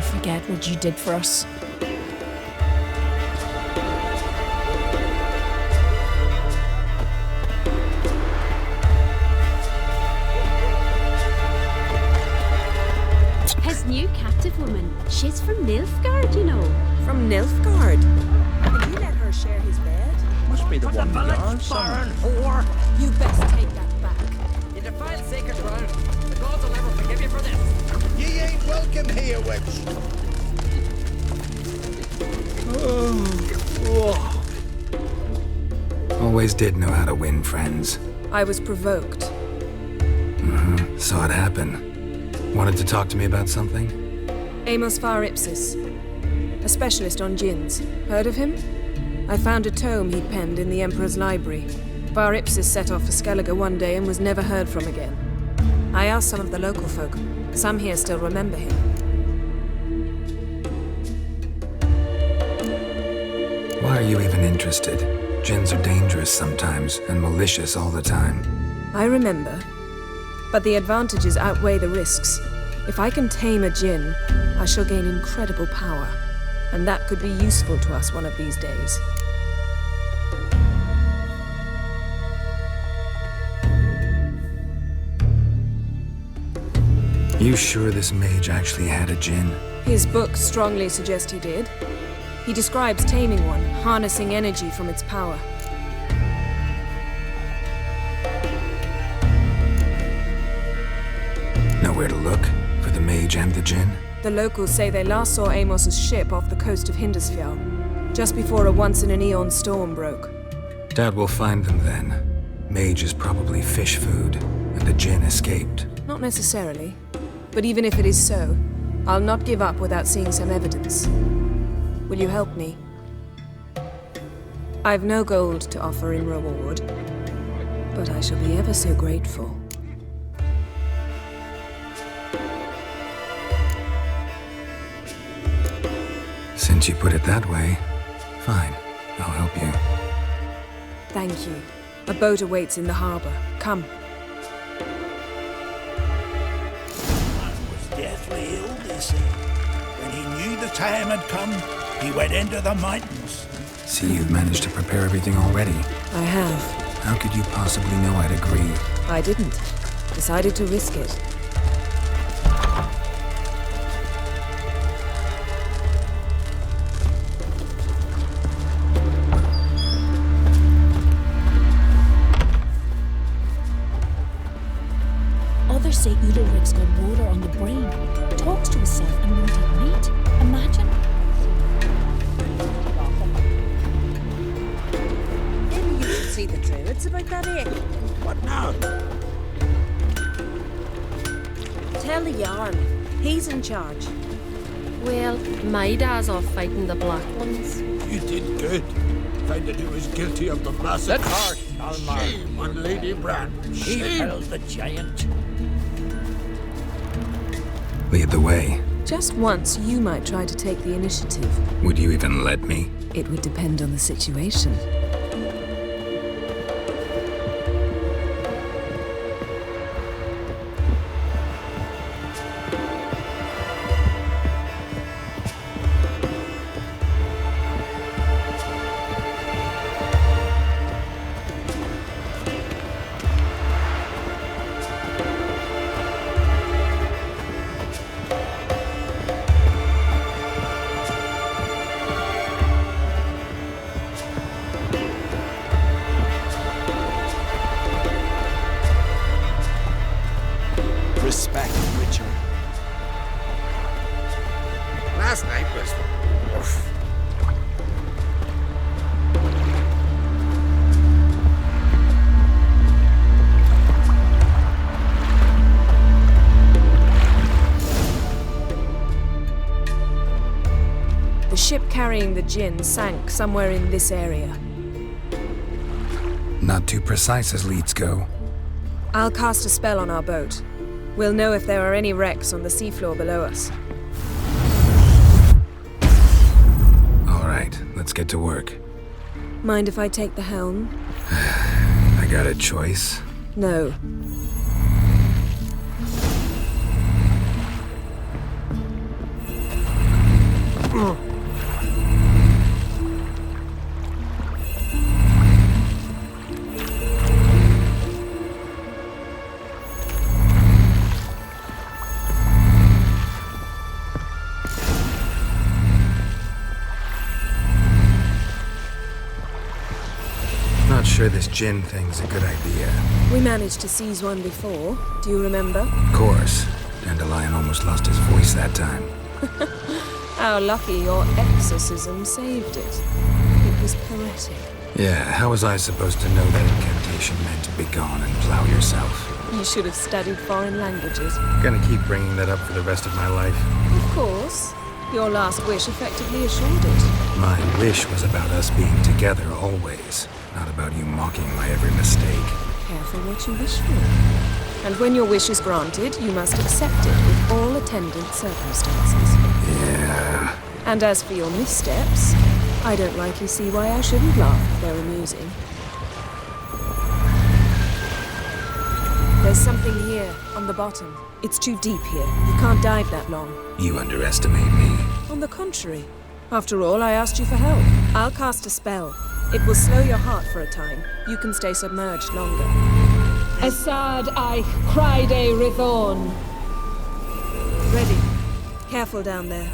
forget what you did for us. His new captive woman, she's from Nilfgaard, you know. From Nilfgaard? Can you let her share his bed? Must be the one we are, son. Whore! You best take that back. You defile sacred ground. The gods will never forgive you for this. Ye ain't welcome here, witch. Always did know how to win friends. I was provoked. Saw it happen. Wanted to talk to me about something? Amos Var Ipsis, a specialist on djinns. Heard of him? I found a tome he'd penned in the Emperor's library. Var Ipsis set off for Skellige one day and was never heard from again. I asked some of the local folk. Some here still remember him. Why are you even interested? Djinns are dangerous sometimes, and malicious all the time. I remember. But the advantages outweigh the risks. If I can tame a djinn, I shall gain incredible power. And that could be useful to us one of these days. You sure this mage actually had a djinn? His books strongly suggest he did. He describes taming one, harnessing energy from its power. Nowhere to look for the mage and the djinn? The locals say they last saw Amos's ship off the coast of Hindisfjall, just before a once-in-an-eon storm broke. Doubt we'll find them then. Mage is probably fish food, and the djinn escaped. Not necessarily. But even if it is so, I'll not give up without seeing some evidence. Will you help me? I've no gold to offer in reward, but I shall be ever so grateful. Since you put it that way, fine, I'll help you. Thank you. A boat awaits in the harbor. Come. Man was deathly ill, they say. When he knew the time had come, he went into the mountains. See, you've managed to prepare everything already. I have. How could you possibly know I'd agree? I didn't. Decided to risk it. Others say Ulrich's got water on the brain, talks to himself and won't eat meat. Imagine. Maybe you should see the druids about that, eh? What now? Tell the yarn. He's in charge. Well, my dad's off fighting the Black Ones. You did good. Found that he was guilty of the massacre. Shame on Lady Bran. She held the giant. Lead the way. Just once, you might try to take the initiative. Would you even let me? It would depend on the situation. Respect, Richard. Last night was... Oof. The ship carrying the djinn sank somewhere in this area. Not too precise as leads go. I'll cast a spell on our boat. We'll know if there are any wrecks on the seafloor below us. All right, let's get to work. Mind if I take the helm? I got a choice. No. Not sure this djinn thing's a good idea. We managed to seize one before. Do you remember? Of course. Dandelion almost lost his voice that time. How lucky your exorcism saved it. It was poetic. Yeah, how was I supposed to know that incantation meant to be gone and plow yourself? You should have studied foreign languages. Gonna keep bringing that up for the rest of my life. Of course. Your last wish effectively assured it. My wish was about us being together always, not about you mocking my every mistake. Careful what you wish for. And when your wish is granted, you must accept it with all attendant circumstances. Yeah. And as for your missteps, I don't likely see why I shouldn't laugh if they're amusing. There's something here, on the bottom. It's too deep here. You can't dive that long. You underestimate me. On the contrary. After all, I asked you for help. I'll cast a spell. It will slow your heart for a time. You can stay submerged longer. Esad I Cride Rithorn. Ready. Careful down there.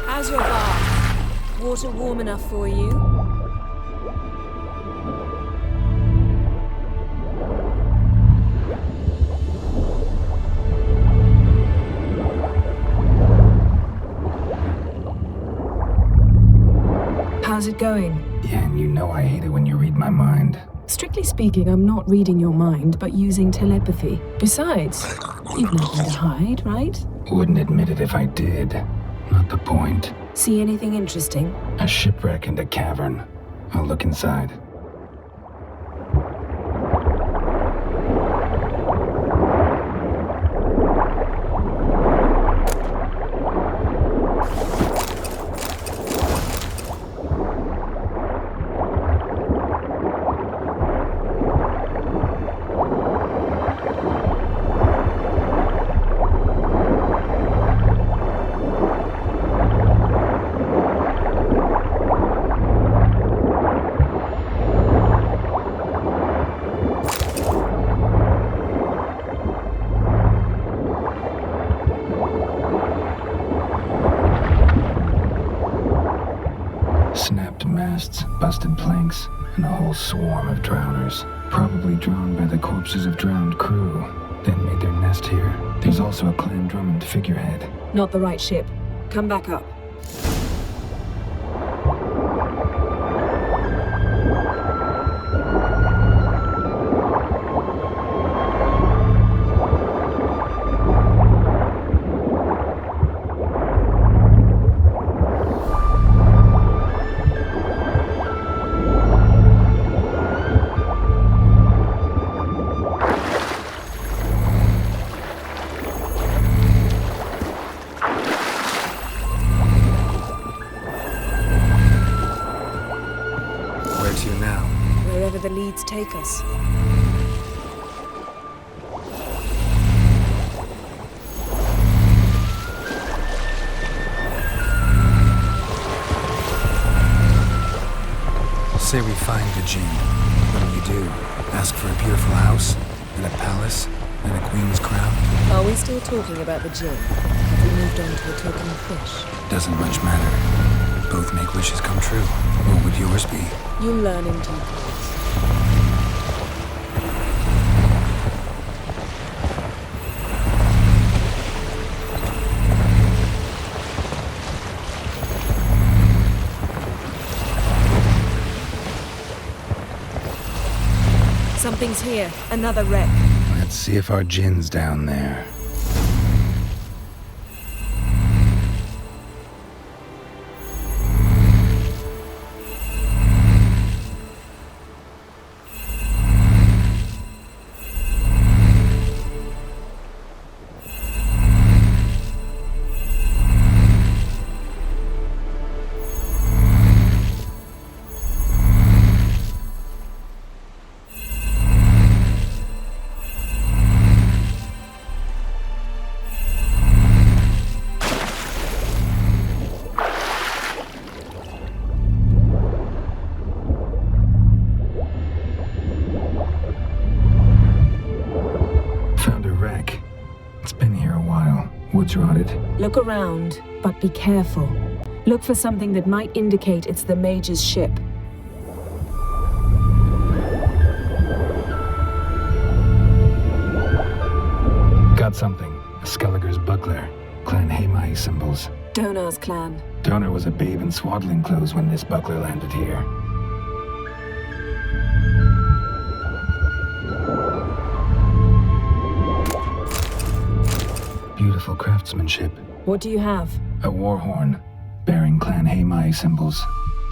How's your bath? Water warm enough for you? How's it going? Yeah, and you know I hate it when you read my mind. Strictly speaking, I'm not reading your mind, but using telepathy. Besides, you've nothing to hide, right? Wouldn't admit it if I did. Not the point. See anything interesting? A shipwreck and a cavern. I'll look inside. Snapped masts, busted planks, and a whole swarm of drowners. Probably drawn by the corpses of drowned crew, then made their nest here. There's also a Clan Drummond figurehead. Not the right ship. Come back up. Where to now? Wherever the leads take us. Say we find the djinn. What do? Ask for a beautiful house? And a palace? And a queen's crown? Are we still talking about the djinn? Have we moved on to a token fish? Doesn't much matter. Both make wishes come true. What would yours be? You'll learn in due course. Something's here. Another wreck. Let's see if our djinn's down there. it's rotted. Look around, but be careful. Look for something that might indicate it's the mage's ship. Got something. A Skelliger's buckler. Clan Hamai symbols. Donar's clan. Donar was a babe in swaddling clothes when this buckler landed here. Beautiful craftsmanship. What do you have? A war horn, bearing Clan Hamai symbols.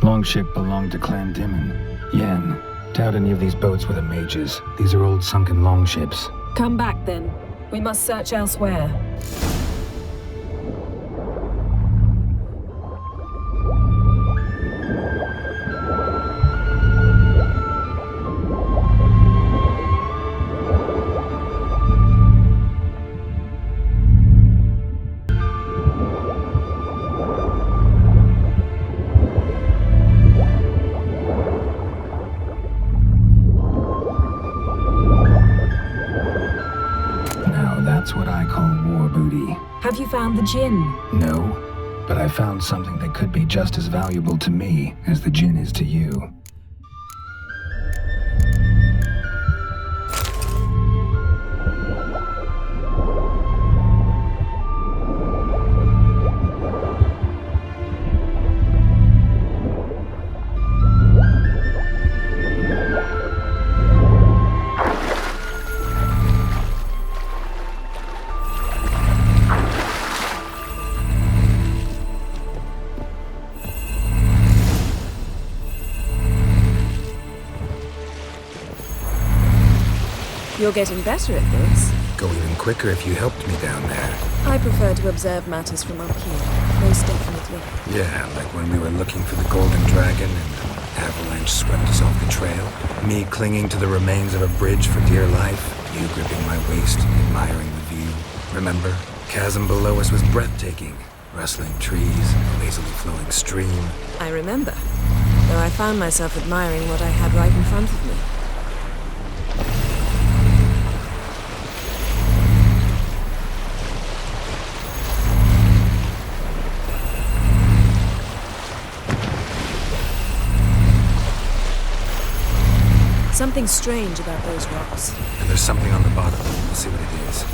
Longship belonged to Clan Dimon. Yen. Doubt any of these boats were the mages. These are old sunken longships. Come back then. We must search elsewhere. That's what I call war booty. Have you found the djinn? No, but I found something that could be just as valuable to me as the djinn is to you. You're getting better at this. Go even quicker if you helped me down there. I prefer to observe matters from up here, most definitely. Yeah, like when we were looking for the Golden Dragon and an avalanche swept us off the trail. Me clinging to the remains of a bridge for dear life. You gripping my waist, admiring the view. Remember? Chasm below us was breathtaking. Rustling trees, a lazily flowing stream. I remember, though I found myself admiring what I had right in front of me. Something strange about those rocks. And there's something on the bottom. We'll see what it is.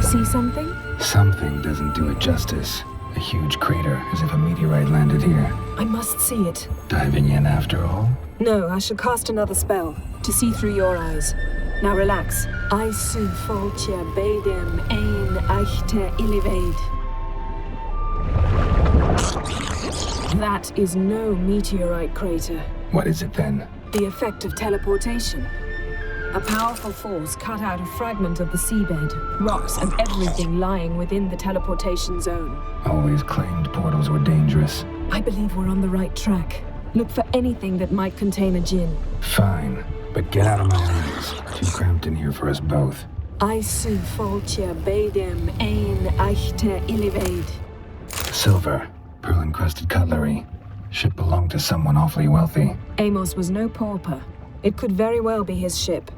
See something? Something doesn't do it justice. A huge crater, as if a meteorite landed here. I must see it. Diving in after all? No, I shall cast another spell, to see through your eyes. Now relax. I su foltja beidem ein eichte illiveid. That is no meteorite crater. What is it then? The effect of teleportation. A powerful force cut out a fragment of the seabed, rocks and everything lying within the teleportation zone. Always claimed portals were dangerous. I believe we're on the right track. Look for anything that might contain a djinn. Fine, but get out of my eyes. Too cramped in here for us both. I su foltja beidem ein eichte illiveid. Silver, pearl-encrusted cutlery. Ship belonged to someone awfully wealthy. Amos was no pauper. It could very well be his ship.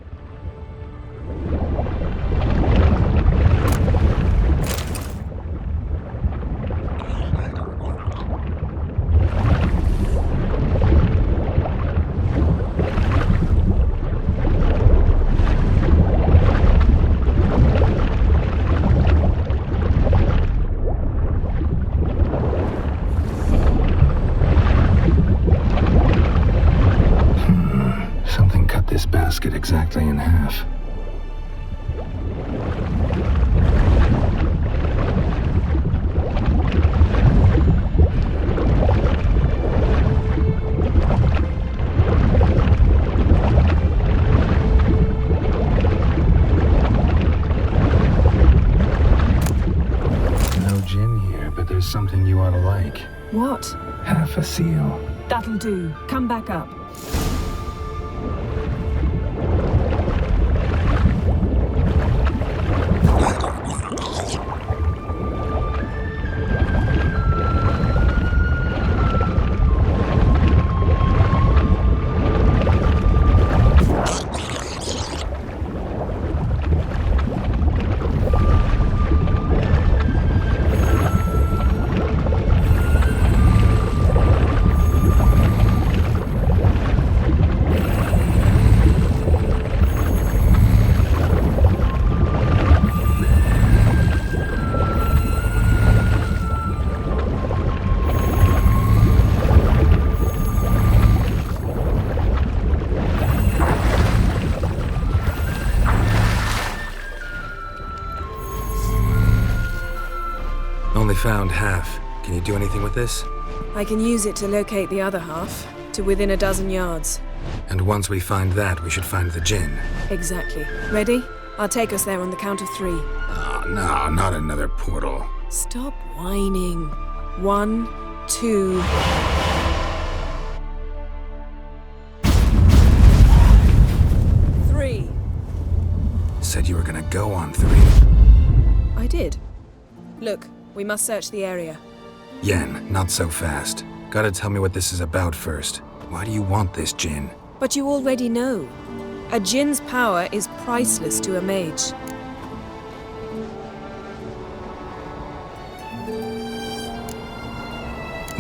exactly in half. No gin here, but there's something you ought to like. What? Half a seal. That'll do. Come back up. Only found half. Can you do anything with this? I can use it to locate the other half, to within a dozen yards. And once we find that, we should find the gin. Exactly. Ready? I'll take us there on the count of 3. Oh, no, not another portal. Stop whining. 1, 2... Three. Said you were gonna go on 3. I did. Look, we must search the area. Yen, not so fast. Gotta tell me what this is about first. Why do you want this gin? But you already know. A djinn's power is priceless to a mage.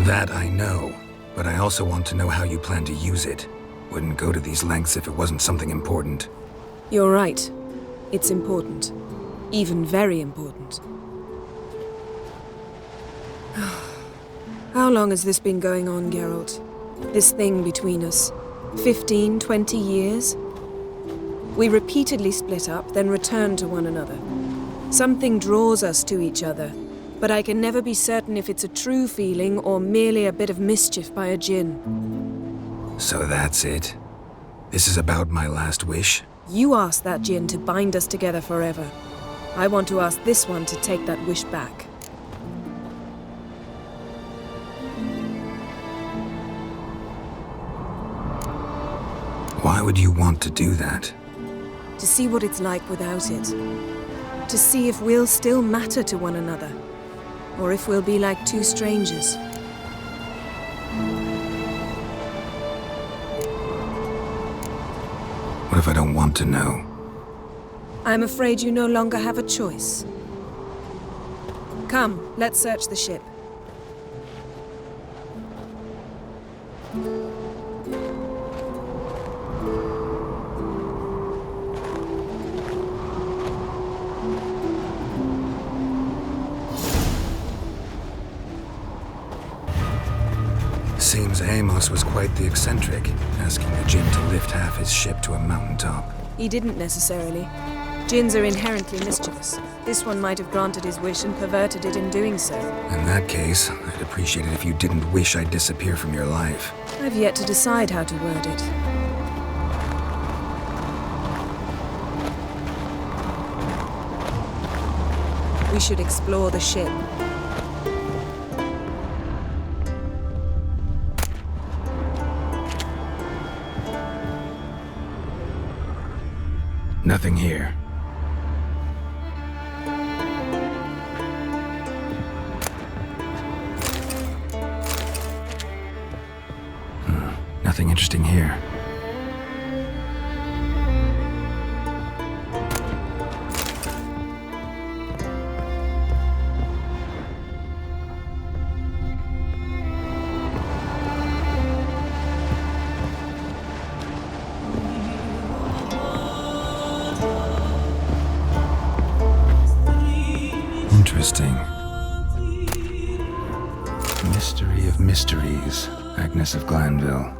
That I know, but I also want to know how you plan to use it. Wouldn't go to these lengths if it wasn't something important. You're right. It's important. Even very important. How long has this been going on, Geralt? This thing between us? 15, 20 years? We repeatedly split up, then return to one another. Something draws us to each other, but I can never be certain if it's a true feeling or merely a bit of mischief by a djinn. So that's it? This is about my last wish? You asked that djinn to bind us together forever. I want to ask this one to take that wish back. Why would you want to do that? To see what it's like without it. To see if we'll still matter to one another. Or if we'll be like two strangers. What if I don't want to know? I'm afraid you no longer have a choice. Come, let's search the ship. Seems Amos was quite the eccentric, asking the djinn to lift half his ship to a mountaintop. He didn't necessarily. Djinns are inherently mischievous. This one might have granted his wish and perverted it in doing so. In that case, I'd appreciate it if you didn't wish I'd disappear from your life. I've yet to decide how to word it. We should explore the ship. Nothing here. Nothing interesting here. Interesting. Mystery of mysteries, Agnes of Glanville.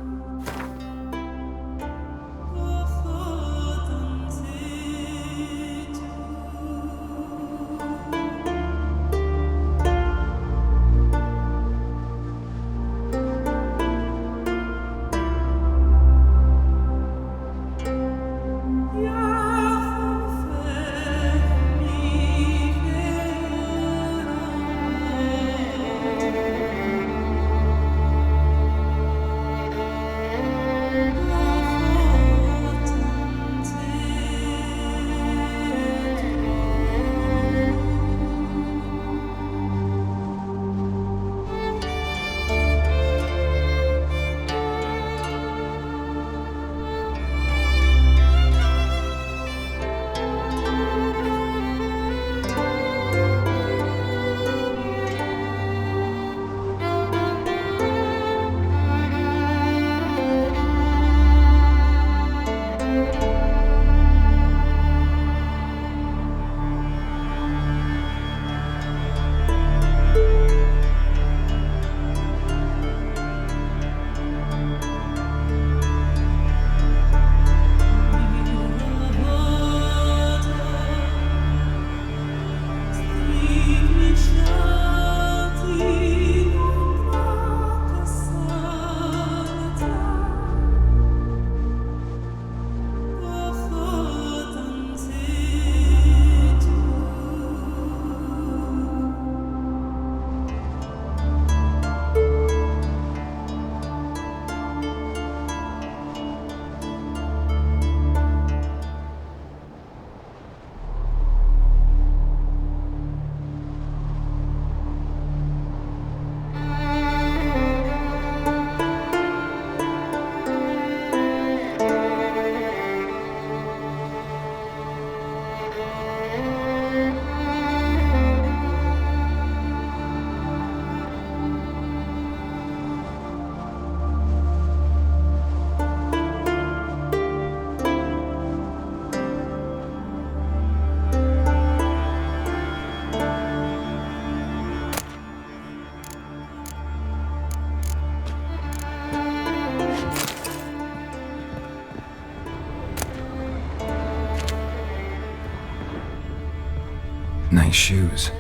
Nice shoes.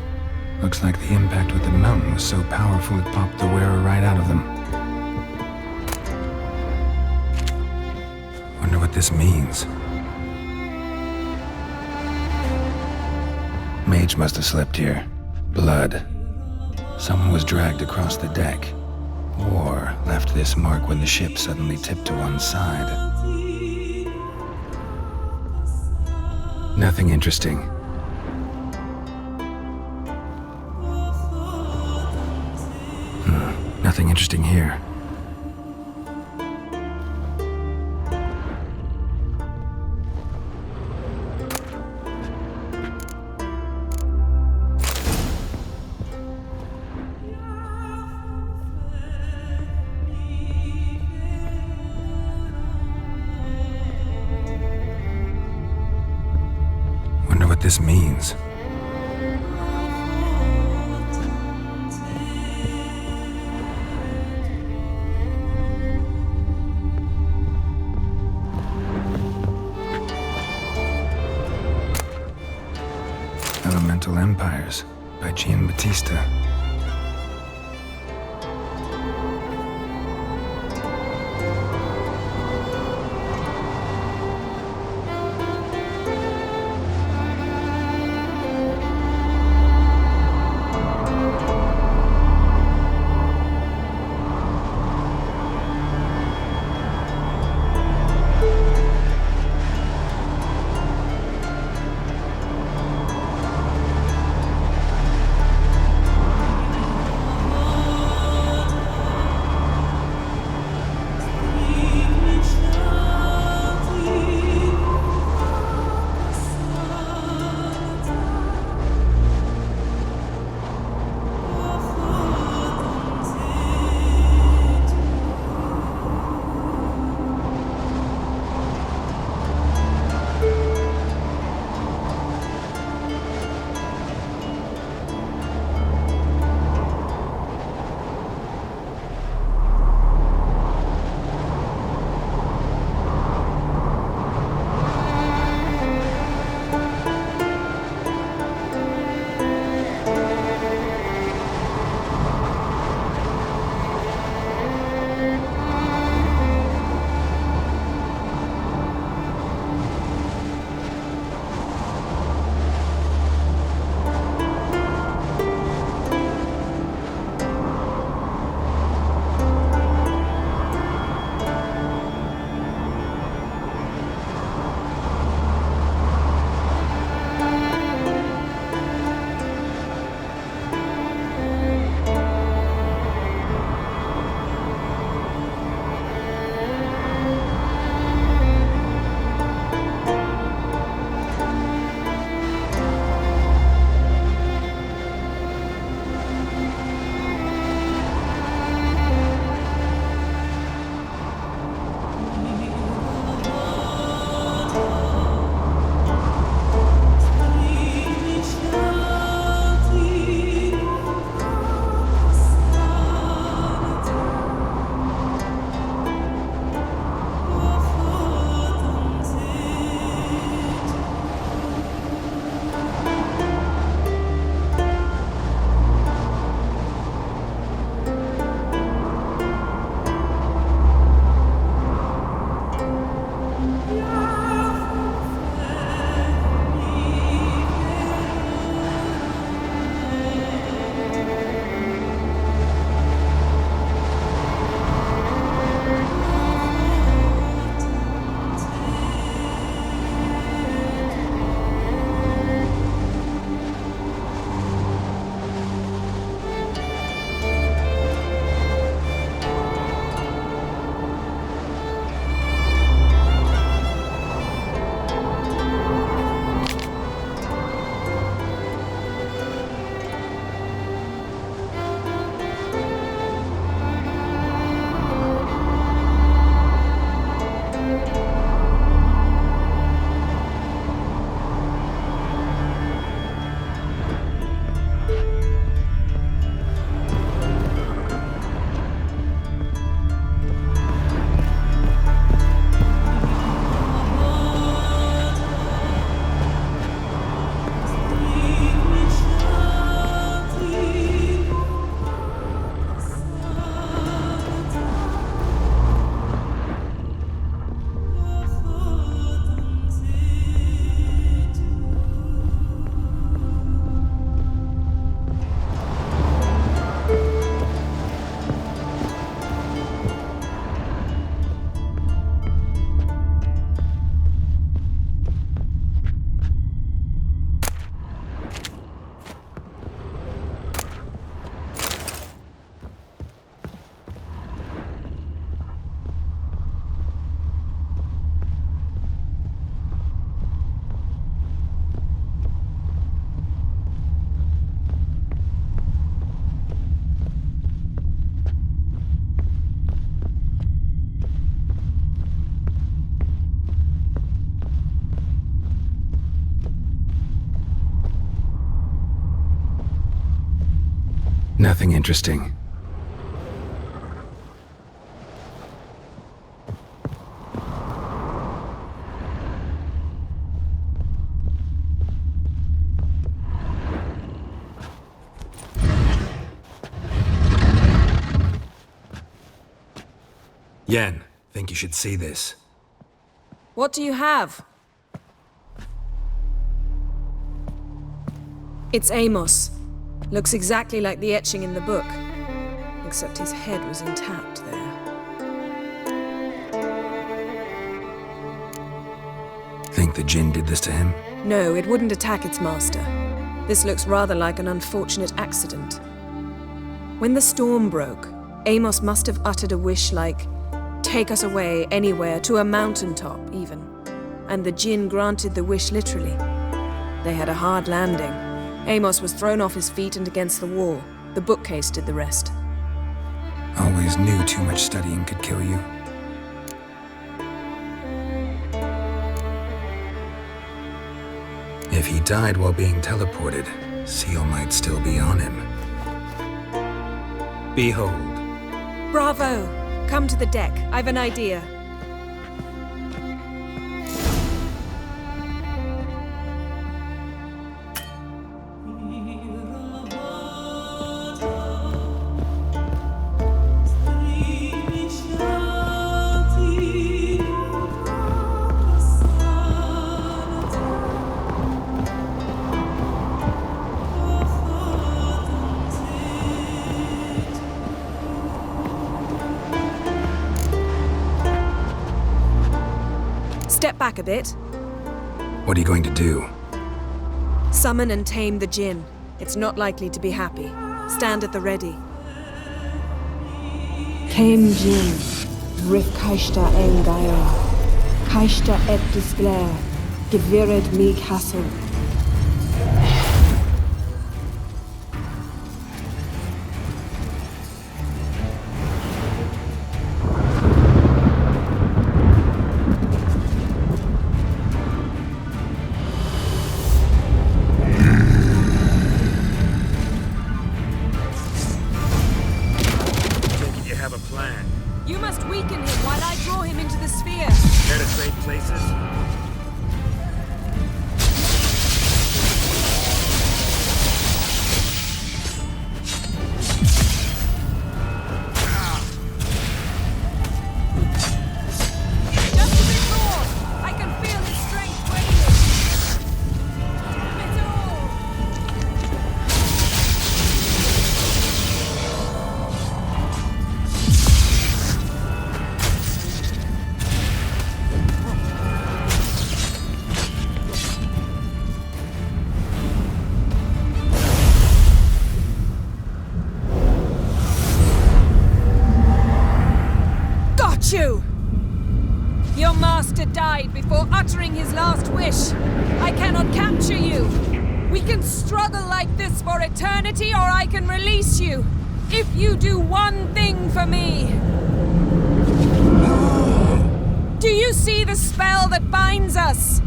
Looks like the impact with the mountain was so powerful it popped the wearer right out of them. Wonder what this means. Mage must have slept here. Blood. Someone was dragged across the deck. Or left this mark when the ship suddenly tipped to one side. Nothing interesting. Nothing interesting here. Wonder what this means. Elemental Empires by Giambattista. Nothing interesting. Yen, think you should see this. What do you have? It's Amos. Looks exactly like the etching in the book. Except his head was intact there. Think the Jinn did this to him? No, it wouldn't attack its master. This looks rather like an unfortunate accident. When the storm broke, Amos must have uttered a wish like, "Take us away, anywhere, to a mountaintop, even." And the Jinn granted the wish literally. They had a hard landing. Amos was thrown off his feet and against the wall. The bookcase did the rest. Always knew too much studying could kill you. If he died while being teleported, Seal might still be on him. Behold. Bravo! Come to the deck. I've an idea. Step back a bit. What are you going to do? Summon and tame the Jinn. It's not likely to be happy. Stand at the ready. Came Jinn, Rif Kaishta Engaira, Kaishta et Disglair, Gevired mi Castle. You must weaken him while I draw him into the sphere. Care to trade places? Just a bit more! I can feel his strength waning. It's all! You! Your master died before uttering his last wish. I cannot capture you. We can struggle like this for eternity, or I can release you. If you do one thing for me. Do you see the spell that binds us?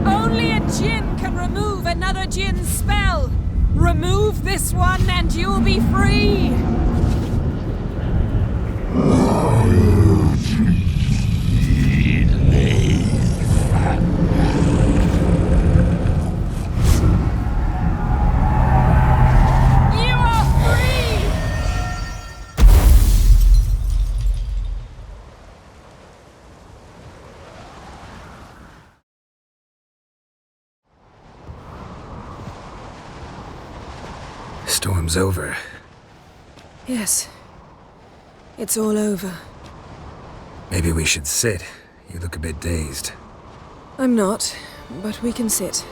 Only a Jinn can remove another Jinn's spell. Remove this one and you'll be free. Storm's over. Yes. It's all over. Maybe we should sit. You look a bit dazed. I'm not, but we can sit.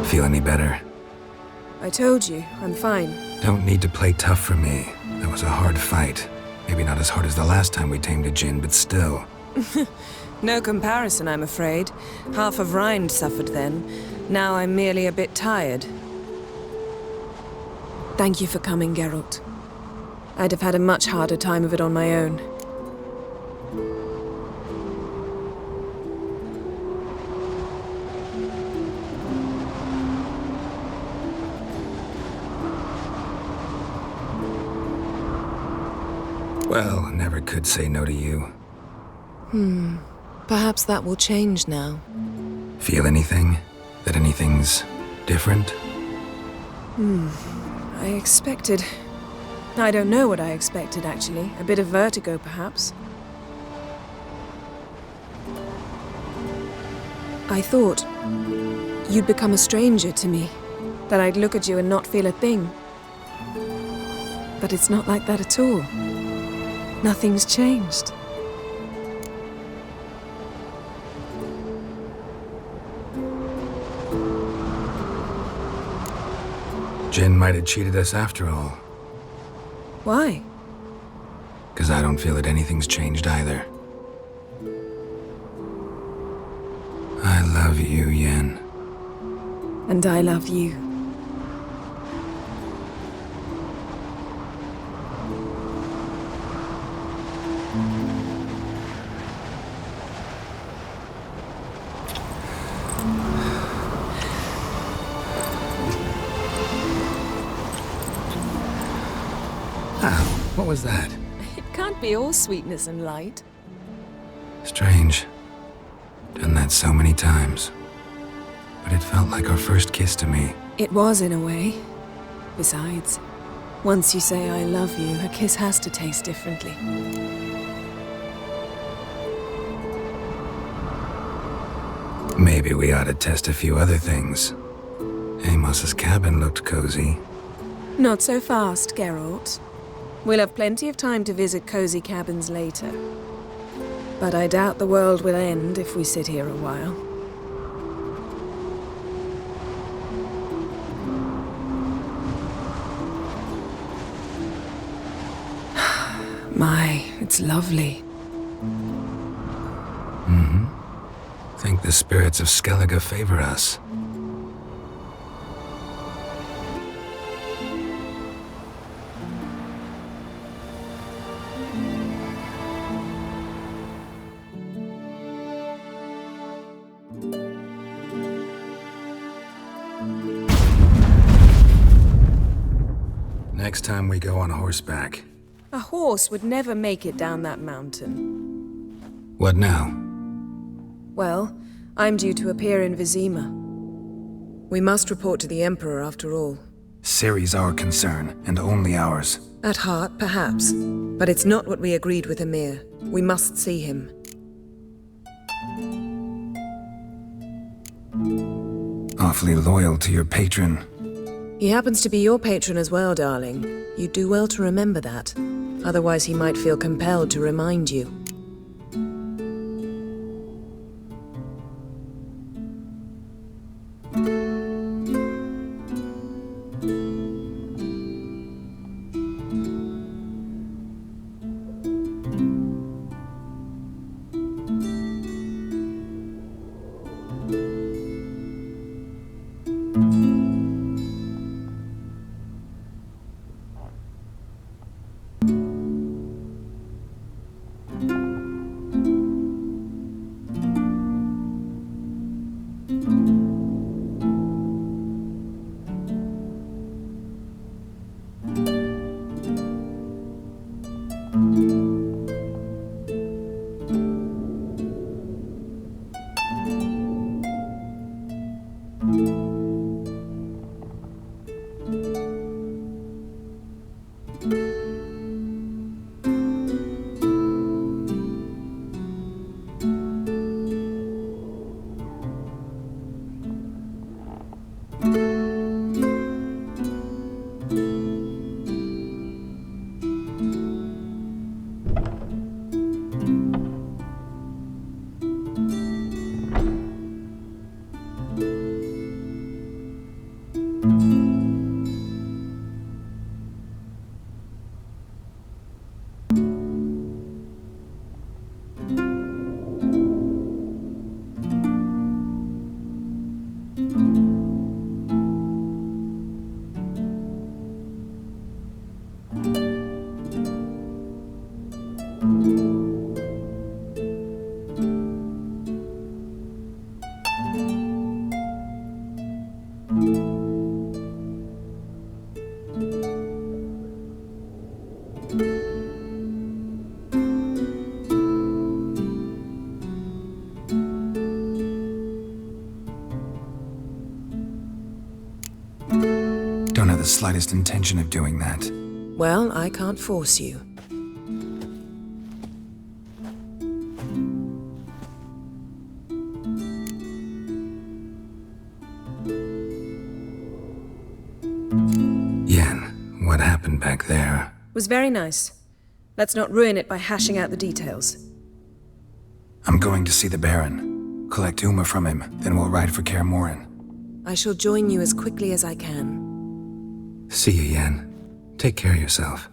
Feel any better? I told you, I'm fine. Don't need to play tough for me. That was a hard fight. Maybe not as hard as the last time we tamed a djinn, but still. No comparison, I'm afraid. Half of Rind suffered then. Now I'm merely a bit tired. Thank you for coming, Geralt. I'd have had a much harder time of it on my own. Well, never could say no to you. Perhaps that will change now. Feel anything? That anything's different? I expected... I don't know what I expected, actually. A bit of vertigo, perhaps. I thought you'd become a stranger to me. That I'd look at you and not feel a thing. But it's not like that at all. Nothing's changed. Jinn might have cheated us after all. Why? 'Cause I don't feel that anything's changed either. I love you, Yen. And I love you. What was that? It can't be all sweetness and light. Strange. Done that so many times. But it felt like our first kiss to me. It was, in a way. Besides, once you say I love you, a kiss has to taste differently. Maybe we ought to test a few other things. Amos's cabin looked cozy. Not so fast, Geralt. We'll have plenty of time to visit cozy cabins later. But I doubt the world will end if we sit here a while. My, it's lovely. Think the spirits of Skellige favor us. Next time we go on horseback. A horse would never make it down that mountain. What now? Well, I'm due to appear in Vizima. We must report to the Emperor after all. Ciri's our concern, and only ours. At heart, perhaps. But it's not what we agreed with Emir. We must see him. Awfully loyal to your patron. He happens to be your patron as well, darling. You'd do well to remember that. Otherwise he might feel compelled to remind you. Don't have the slightest intention of doing that. Well, I can't force you. Yen, what happened back there? Was very nice. Let's not ruin it by hashing out the details. I'm going to see the Baron. Collect Uma from him, then we'll ride for Kaer Morhen. I shall join you as quickly as I can. See you, Yen. Take care of yourself.